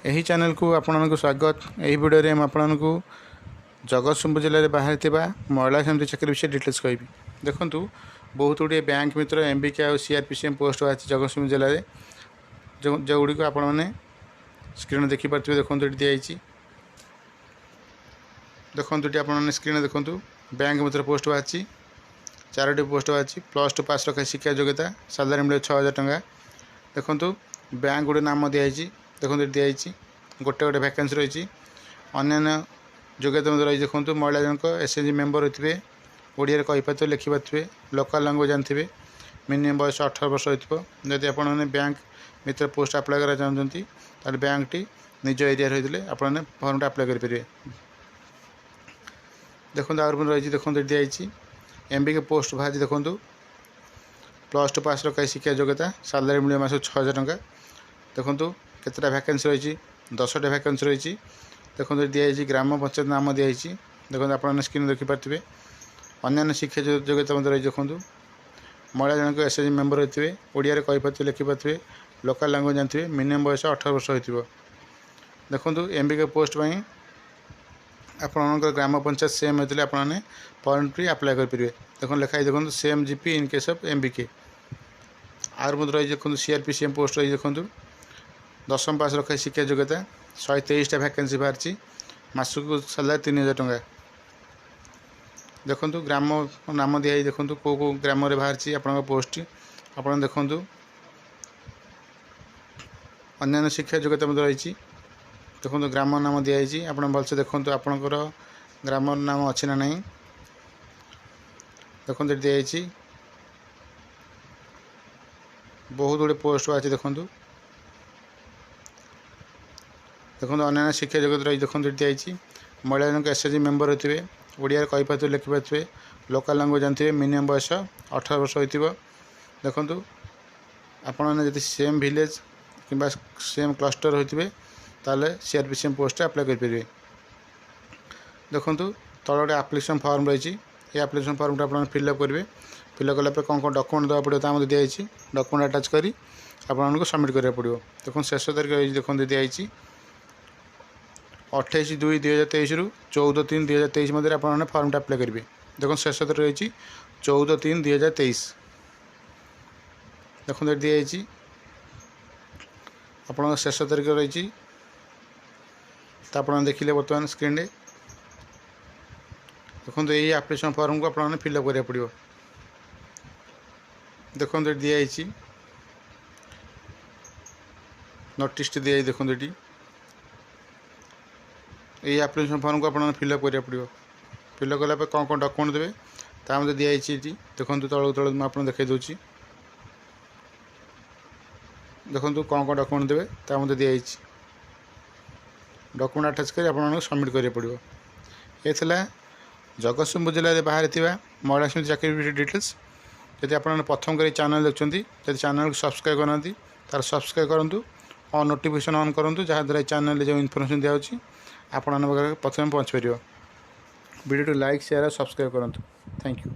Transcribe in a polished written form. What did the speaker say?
यही चैनल को आपको स्वागत। यही वीडियो रे आपको जगतसिंहपुर जिले में बाहर महिला समिति चाकरी विषय डिटेल्स कहि। देखूँ बहुत गुड़े बैंक मित्र एमबीके और सीआरपीसीएम पोस्ट बाहर जगतसिंहपुर जिले में जो गुड़ी आप स्क्रीन देखिपे। देखो ये दिखाई देखो ये आपने स्क्रीन देखूँ बैंक मित्र पोस्ट बाहर 4टी पोस्ट बाहर +2 पास रखा शिक्षा योग्यता सालारी मिले 6000 टंका। देखूँ बैंक गुड़े नाम दिखाई देखो ये दिखाई गोटे गोटे भैकेंसी रही अन्य योग्यता रही। देखो महिला जनक एसएचजी मेम्बर होते ओडिया कहीपे लिखिपे लोकल लांगुएज जानते मिनिमम बयस 18 वर्ष होती। आपने बैंक मित्र पोस्ट आप्लाय करा चाहते ताले बैंक टी निज एरिया होते आपने फर्म आप्लाय करेंगे। देखो आगे रही देखो ये दिखाई एमबीके पोस्ट बाहर देखो +2 पास रखा शिक्षा योग्यता सालारी मिले मास 6000 टंका। देखो केतटा भैकेंसी रही 10टा भैकेंसी रही। देखो ये दिखाई ग्राम पंचायत नाम दिखाई देखो आपने स्क्रीन देखिपे। अन्य शिक्षा योग्यता रही देखो महिला जनक एसएचजी मेम्बर होते ओडिया कहीपे लिखिपे लोकल लांगुएज जानते मिनिमम बयस 18 वर्ष हो। देखो एमबीके पोस्ट आपंकर ग्राम पंचायत सेम होते आपने फॉर्म टी आप्लाय करेंगे। देखो लिखाई देखो same GP in case of MBK. आर रही देखो सीआरपीसीएम पोस्ट रही देखो 10वीं पास रखा शिक्षा योग्यता 123टा भैकेंसी बाहर मासक सालारी 3000 टंका। देखो ग्राम नाम दिखाई देखो कौ ग्राम बाहर आप पोस्ट आप देखो अन्य शिक्षा योग्यता रही। देखो ग्राम नाम दिखाई आप भलसे देखो आपणकर ग्राम नाम अच्छी ना नहीं। देखो ये दिखाई बहुत गुड़े पोस्ट बाहर देखो देखो अन्य शिक्षा योग्यता रही। देखो ये दिखाई महिला जनक एसएचजी मेम्बर होते ओडिया कहीपे लिखिपे लोकल लांगुएज जानते मिनिमम बयस 18 वर्ष हो। देखो आपने सेम विलेज कि सेम क्लस्टर होते ताले सीआरपीसीएम पोस्ट आप्लाय करेंगे। देखो तल गोटे आप्लिकेसन फॉर्म रही ये आप्लिकेसन फॉर्म को आप फिलअप करेंगे। फिलअप कलापर कौन कौन डॉक्यूमेंट देवा पड़ो दिखाई डॉक्यूमेंट अटैच करी आपको सबमिट करा पड़ो। देखो शेष तारीख रही देखो दिखाई 28/2/2023 रु 14/3/2023 मध्य आपने फॉर्म अप्लाई करेंगे। देखो शेष तारीख रही 14/3/2023। देखो ये दिखाई आप शेष तारीख रही आप देखिले बर्तमान स्क्रीन रे। देखो यही आप्लिकेसन फॉर्म को आपने फिलअप करा पड़ो। देखो ये दिखाई नोटिस दिखाई देखो ये आप्लिकेसन फॉर्म को आपने फिलअप करा पड़ो। फिलअप कलापर कौन कौन डॉक्यूमेंट देवे ताकि दिखाई देखो तल तल मुझे देखा दूसरी। देखो कौन कौन डॉक्यूमेंट देवे ताकि दिखाई डॉक्यूमेंट अटैच कर आपको सबमिट करा पड़ो। ये जगतसिंहपुर जिले में बाहर महिला समिति चाकरी डिटेल्स। यदि आप प्रथम कर चैनल देखते चैनल को सब्सक्राइब करना तार सब्सक्राइब करूँ और नोटिफिकेशन ऑन करूँ जहाँद्वारा चैनल जो इनफॉरमेशन दिखाई आप प्रथम पहुँच पार। वीडियो लाइक शेयर और सब्सक्राइब करूँ। Thank you.